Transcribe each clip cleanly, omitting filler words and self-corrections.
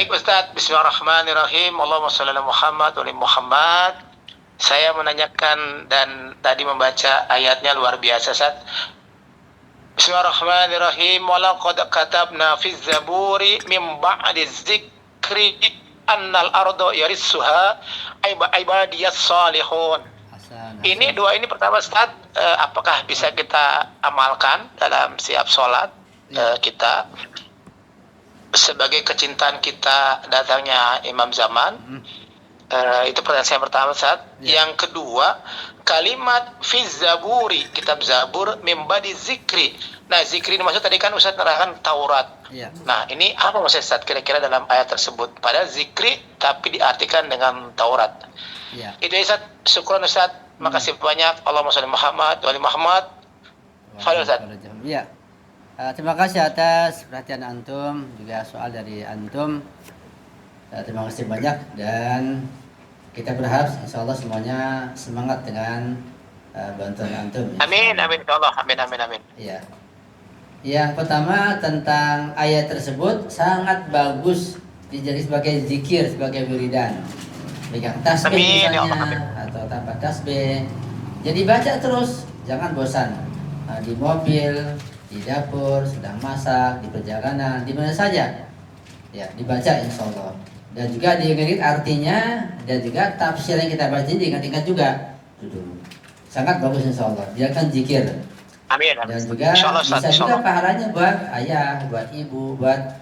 Baik Ustadz, Bismillahirrahmanirrahim. Allahumma sholli ala Muhammad wa ali Muhammad. Saya menanyakan dan tadi membaca ayatnya luar biasa Ustadz. Bismillahirrahmanirrahim. Walaqad katabna fiz zaburi min ba'di dzikri annal ardo yarissuha ibadiyas salihun. Ini dua ini pertama Ustaz, apakah bisa kita amalkan dalam siap sholat kita sebagai kecintaan kita datangnya Imam Zaman? Itu pertanyaan saya pertama Ustaz. Yang kedua, kalimat fi zaburi, kitab Zabur mimbadi zikri. Nah, zikri dimaksud tadi kan Ustaz nerangkan Taurat. Nah, ini apa maksudnya Ustaz kira-kira dalam ayat tersebut? Padahal zikri tapi diartikan dengan Taurat. Itu Ustaz. Syukran Ustaz. Makasih banyak. Allahumma sholli Muhammad wa ali Muhammad. Fadhil Ustaz. Iya. Terima kasih atas perhatian antum, juga soal dari antum. Terima kasih banyak dan kita berharap insyaallah semuanya semangat dengan bantuan antum. Amin, amin insyaallah. Amin, amin, amin. Iya. Yang pertama tentang ayat tersebut sangat bagus dijadikan sebagai zikir, sebagai wiridan. Pegang tasbih misalnya atau tanpa tasbih. Jadi baca terus, jangan bosan. Di mobil, di dapur, sedang masak, di perjalanan, di mana saja. Ya, dibaca insyaallah. Dan juga diingat artinya dan juga tafsir yang kita baca diingat-ingat juga. Sangat bagus insyaallah. Dia akan zikir. Amin. Dan juga bisa juga pahalanya buat ayah, buat ibu, buat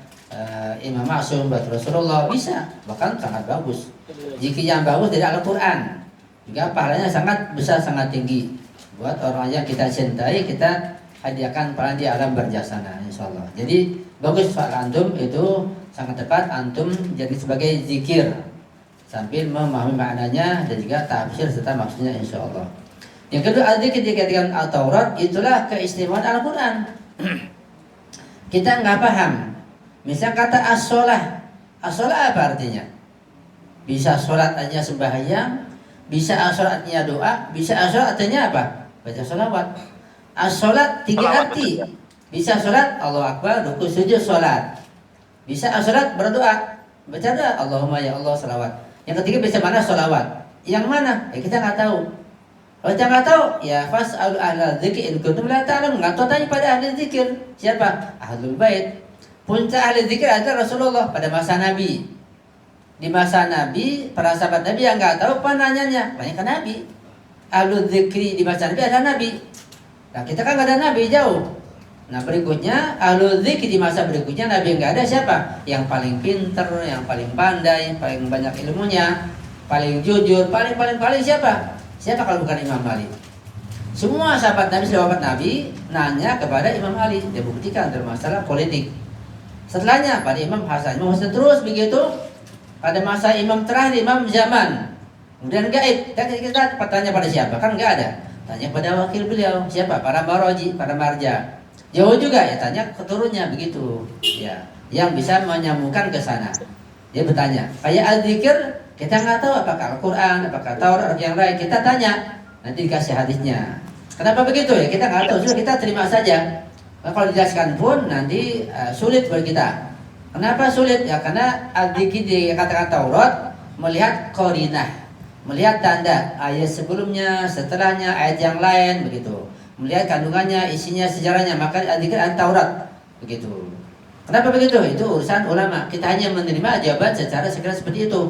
Imam Maksum, buat Rasulullah, bisa. Bahkan sangat bagus. Zikir yang bagus dari Al-Quran juga pahalanya sangat besar, sangat tinggi. Buat orang yang kita cintai, kita hadiahkan pahala di alam berjasana insyaallah. Jadi bagus soal antum itu sangat tepat antum jadi sebagai zikir sambil memahami maknanya dan juga tafsir serta maksudnya insyaallah. Yang kedua, zikir dikatakan Al-Taurat itulah keistimewaan Al-Quran. Kita nggak paham. Misal kata as-sholah. As-sholah apa artinya? Bisa sholat artinya sembahyang, bisa as-sholat artinya doa, bisa as-sholat artinya apa? Baca sholawat. As-sholat tiga arti. Bisa sholat, Allahu Akbar, ruku sujud sholat. Bisa as-sholat berdoa, baca doa, Allahumma ya Allah sholawat. Yang ketiga bisa mana sholawat? Yang mana? Ya kita nggak tahu. Kalau kita nggak tahu, ya fas'alu ahla dzikri in kuntum la ta'lamun. Nggak tahu tanya pada ahli zikir. Siapa? Ahlul bait. Puncak ahli zikir adalah Rasulullah pada masa Nabi. Di masa Nabi, para sahabat Nabi yang nggak tahu apa nanyanya, banyak ke Nabi. Ahlul zikri di masa Nabi ada Nabi. Nah kita kan nggak ada Nabi, jauh. Nah berikutnya ahlul zikri di masa berikutnya Nabi nggak ada, siapa? Yang paling pinter, yang paling pandai, paling banyak ilmunya, paling jujur, paling siapa? Siapa kalau bukan Imam Ali? Semua sahabat Nabi nanya kepada Imam Ali. Dia buktikan dalam masalah politik. Setelahnya pada Imam Hasan. Imam Hasan terus begitu. Pada masa Imam terakhir, Imam Zaman. Kemudian gaib. Kita bertanya pada siapa? Kan nggak ada. Tanya pada wakil beliau. Siapa? Para maroji, para marja. Jauh juga ya, tanya keturunnya begitu. Ya, yang bisa menyambungkan ke sana. Dia bertanya. Kayak al-zikir, kita nggak tahu apakah Al-Quran, apakah Taurat, yang lain. Kita tanya, nanti dikasih hadisnya. Kenapa begitu ya? Kita nggak tahu, sudah kita terima saja. Nah, kalau dijelaskan pun nanti sulit bagi kita. Kenapa sulit? Ya karena al-zikir dikatakan Taurat melihat qarinah, melihat tanda ayat sebelumnya, setelahnya, ayat yang lain begitu. Melihat kandungannya, isinya, sejarahnya, maka al-zikir Taurat begitu. Kenapa begitu? Itu urusan ulama. Kita hanya menerima jawaban secara segera seperti itu.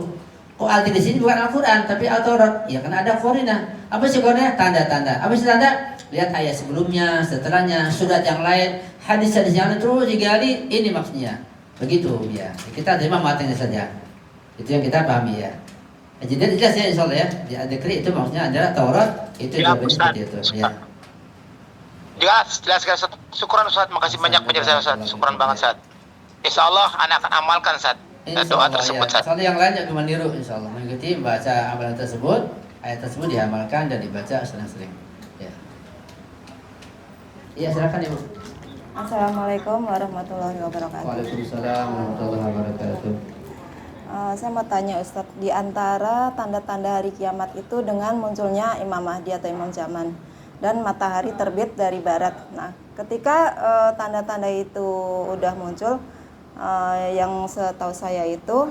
Kok al-zikir di sini bukan Al-Quran tapi Al-Taurat? Ya karena ada qarinah. Apa sih qarinah? Tanda-tanda. Apa sih tanda? Lihat ayat sebelumnya, setelahnya, surat yang lain, hadis-hadis yang lain, terus digali, ini maksudnya. Begitu ya. Kita terima matanya saja. Itu yang kita pahami ya. Jadi jelas ya insyaallah ya. Di al-zikri itu maksudnya adalah Taurat, itu jawabannya seperti itu ya. Jelas Ustaz. Syukran Ustaz. Makasih banyak penjelasan Ustaz. Syukran banget Ustaz. Insyaallah anak akan amalkan Ustaz. Doa tersebut Ustaz. Soal yang lain jangan meniru insyaallah. Mengikuti baca amalan tersebut, ayat tersebut diamalkan dan dibaca sering-sering. Ya. Iya, silakan Ibu. Assalamualaikum warahmatullahi wabarakatuh. Waalaikumsalam warahmatullahi wabarakatuh. Saya mau tanya Ustadz, di antara tanda-tanda hari kiamat itu dengan munculnya Imam Mahdi atau Imam Zaman dan matahari terbit dari barat. Nah, ketika tanda-tanda itu udah muncul, yang setahu saya itu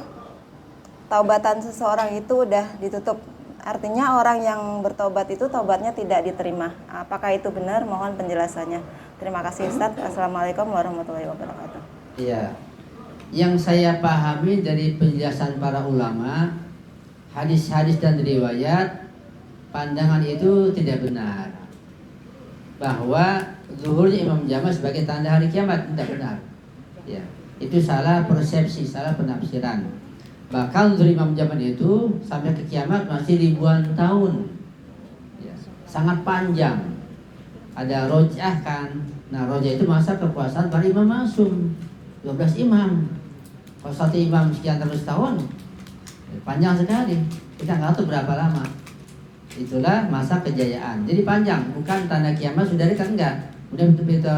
taubatan seseorang itu udah ditutup. Artinya orang yang bertobat itu taubatnya tidak diterima. Apakah itu benar? Mohon penjelasannya. Terima kasih Ustadz. Assalamualaikum warahmatullahi wabarakatuh. Iya. Yang saya pahami dari penjelasan para ulama, hadis-hadis dan riwayat, pandangan itu tidak benar. Bahwa zuhurnya Imam Jamal sebagai tanda hari kiamat tidak benar. Ya, itu salah persepsi, salah penafsiran. Bahkan zuhur Imam Jamal itu sampai ke kiamat masih ribuan tahun. Ya, sangat panjang. Ada rojah kan. Nah, rojah itu masa kekuasaan para imam maksum. 12 imam. Kalau satu imam sekian terus tahun, panjang sekali. Kita nggak tahu berapa lama. Itulah masa kejayaan. Jadi panjang, bukan tanda kiamat sudah dekat, enggak. Udah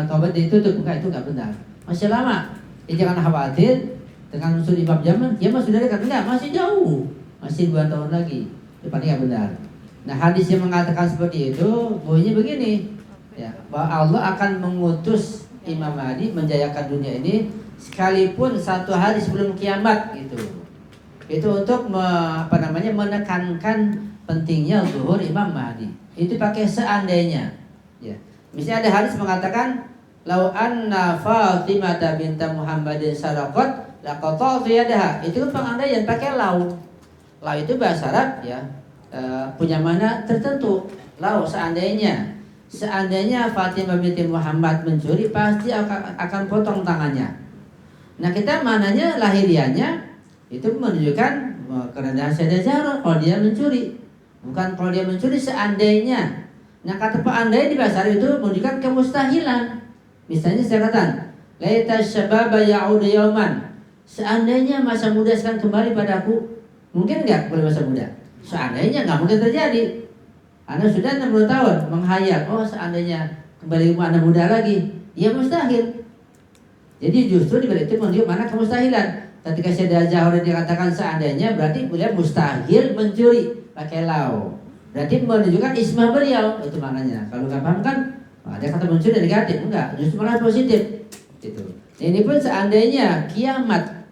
taubat ditutup, bukan, itu enggak benar. Masih lama. Jangan khawatir dengan unsur Imam Jamal, kiamat sudah dekat, enggak, masih jauh. Masih 2 tahun lagi. Itu paling enggak benar. Nah, hadis yang mengatakan seperti itu, bunyinya begini. Ya, bahwa Allah akan mengutus Imam Mahdi menjayakan dunia ini sekalipun 1 hari sebelum kiamat gitu. Itu untuk menekankan pentingnya zuhur Imam Mahdi. Itu pakai seandainya. Ya. Misalnya ada hadis mengatakan lau anna Fatimah binta Muhammadin saraqat laqata'tu yadaha. Itu pengandaian pakai lau. Lau itu bahasa Arab ya, punya makna tertentu. Lau seandainya. Seandainya Fatimah binti Muhammad mencuri, pasti akan potong tangannya. Nah, kita mananya lahiriannya itu menunjukkan kerendahan Sayyidah Zahra kalau dia mencuri. Bukan kalau dia mencuri seandainya. Nah, kata andai di bahasa Arab itu menunjukkan kemustahilan. Misalnya saya katakan, laita syababa ya'udu yauman. Seandainya masa muda sekarang kembali padaku, mungkin enggak kembali masa muda? Seandainya enggak mungkin terjadi. Anda sudah 60 tahun menghayal, oh seandainya kembali Anda muda lagi, ya mustahil. Jadi justru di balik itu menunjukkan mana kemustahilan. Ketika Sayyidah Zahra dikatakan seandainya, berarti beliau mustahil mencuri pakai lau. Berarti menunjukkan ismah beliau, itu maknanya. Kalau nggak paham kan, ada kata mencuri negatif, enggak, justru malah positif. Gitu. Ini pun seandainya kiamat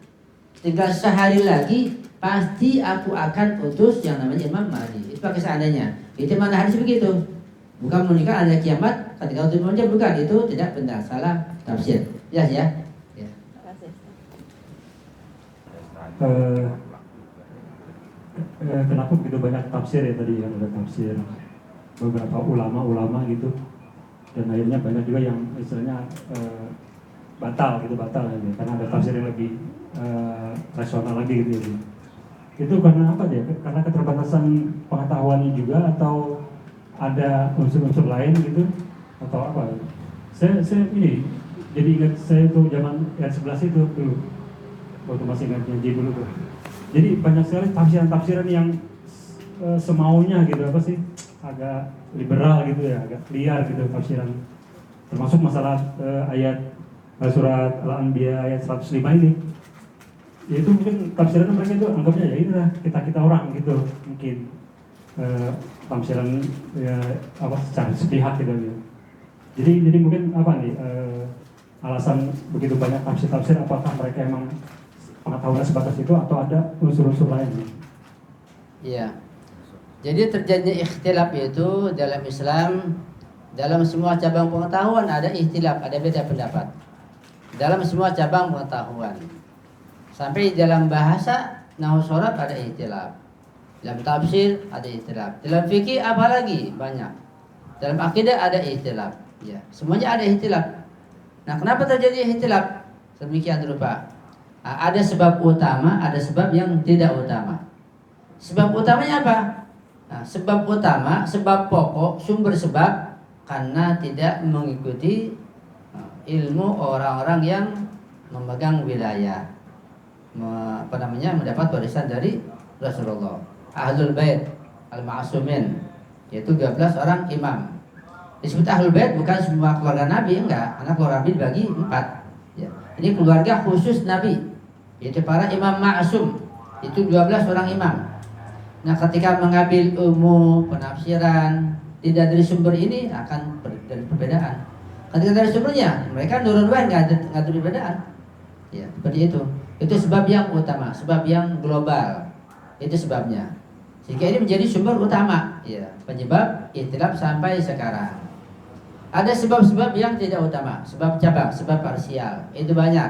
tinggal sehari lagi, pasti aku akan utus yang namanya Imam Mahdi. Itu pakai seandainya. Itu mana hadis begitu. Bukan menunjukkan ada kiamat ketika utus manusia, bukan, itu tidak benar, salah tafsir. Jelas ya? Ya. Kenapa begitu banyak tafsir ya tadi, yang ada tafsir beberapa ulama gitu, dan akhirnya banyak juga yang istilahnya batal gitu, karena ada tafsir yang lebih rasional lagi gitu. Itu karena apa ya? Karena keterbatasan pengetahuannya juga, atau ada unsur-unsur lain gitu, atau apa? Saya ini jadi ingat, saya tuh zaman R11 itu dulu, waktu masih ingat ngaji dulu tuh. Jadi banyak sekali tafsiran-tafsiran yang semaunya gitu, apa sih, agak liberal gitu ya, agak liar gitu tafsiran. Termasuk masalah ayat surat Al-Anbiya ayat 105 ini. Ya itu mungkin tafsiran mereka itu anggapnya ya inilah kita orang gitu, mungkin tafsiran ya apa secara sepihak gitu ya. Jadi mungkin apa nih alasan begitu banyak tafsir, apakah mereka emang pengetahuan sebatas itu atau ada unsur-unsur lain? Iya. Jadi terjadinya ikhtilaf itu dalam Islam, dalam semua cabang pengetahuan ada ikhtilaf, ada beda pendapat. Dalam semua cabang pengetahuan. Sampai dalam bahasa nahwu sharaf ada ikhtilaf. Dalam tafsir ada ikhtilaf. Dalam fikih apalagi banyak. Dalam akidah ada ikhtilaf. Ya, semuanya ada ikhtilaf. Nah, kenapa terjadi ikhtilaf? Demikian rupa. Ada sebab utama, ada sebab yang tidak utama. Sebab utamanya apa? Nah, sebab utama, sebab pokok, sumber sebab karena tidak mengikuti ilmu orang-orang yang memegang wilayah, mendapat warisan dari Rasulullah. Ahlul Bait al-Ma'sumin, yaitu 12 orang imam. Disebut Ahlul Bait bukan semua keluarga Nabi, enggak. Karena keluarga Nabi dibagi 4. Ya. Ini keluarga khusus Nabi, yaitu para imam ma'sum. Itu 12 orang imam. Nah, ketika mengambil ilmu penafsiran tidak dari sumber ini akan dari perbedaan. Ketika dari sumbernya mereka nurun wae nggak ada perbedaan. Ya, seperti itu. Itu sebab yang utama, sebab yang global. Itu sebabnya. Sehingga ini menjadi sumber utama, ya, penyebab ikhtilaf sampai sekarang. Ada sebab-sebab yang tidak utama, sebab cabang, sebab parsial. Itu banyak.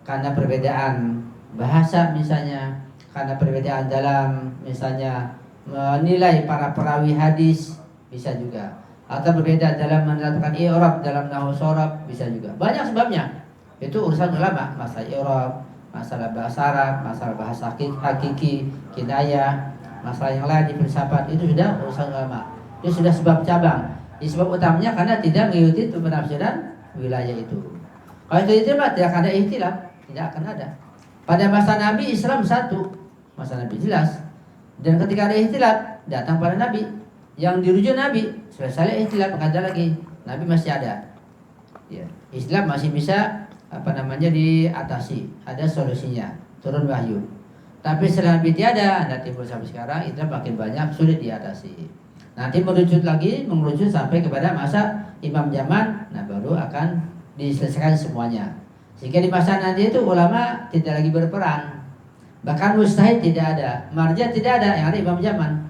Karena perbedaan bahasa misalnya, karena perbedaan dalam misalnya menilai para perawi hadis bisa juga, atau berbeda dalam menerapkan i'rab dalam nahwu shorab bisa juga. Banyak sebabnya. Itu urusan ulama, masalah i'rab, masalah bahasa Arab, masalah bahasa hakiki, kinayah, masalah yang lain di filsafat, itu sudah urusan ulama. Itu sudah sebab cabang. Di sebab utamanya karena tidak mengikuti penafsiran wilayah itu. Kalau itu tidak ada ikhtilaf, tidak akan ada. Pada masa Nabi Islam satu, masa Nabi jelas. Dan ketika ada ikhtilaf, datang pada Nabi. Yang dirujuk Nabi, selesai ikhtilaf, nggak ada lagi. Nabi masih ada. Ya, Islam masih bisa diatasi, ada solusinya, turun wahyu. Tapi setelah Nabi tiada, anda timbul sampai sekarang, ikhtilaf makin banyak, sulit diatasi. Nanti mengerucut sampai kepada masa Imam Zaman, nah baru akan diselesaikan semuanya. Sehingga di masa nanti itu ulama tidak lagi berperang, bahkan mustahid tidak ada, marja tidak ada, yang ada Imam Zaman.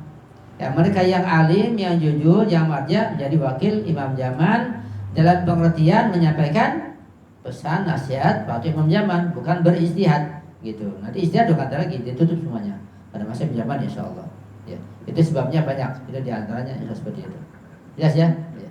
Ya, mereka yang alim, yang jujur, yang marja menjadi wakil Imam Zaman dalam pengertian menyampaikan pesan nasihat waktu Imam Zaman, bukan beristihad gitu. Nanti istihad udah kata lagi, ditutup semuanya pada masa Imam Zaman, insya Allah. Ya, itu sebabnya banyak, itu diantaranya seperti itu. Jelas ya? Ya.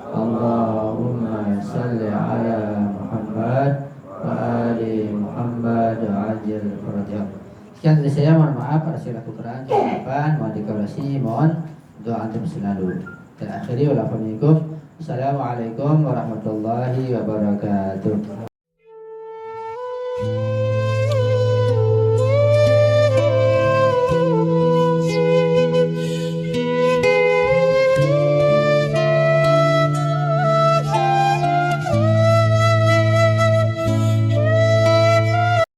Allahumma salli ala Muhammad wa ali Muhammad wa ajil farajah. Sekian dari saya, mohon maaf atas segala kekurangan, kesalahan, mohon dikoreksi, mohon doa antum selalu. Dan akhiri, wassalamualaikum warahmatullahi wabarakatuh.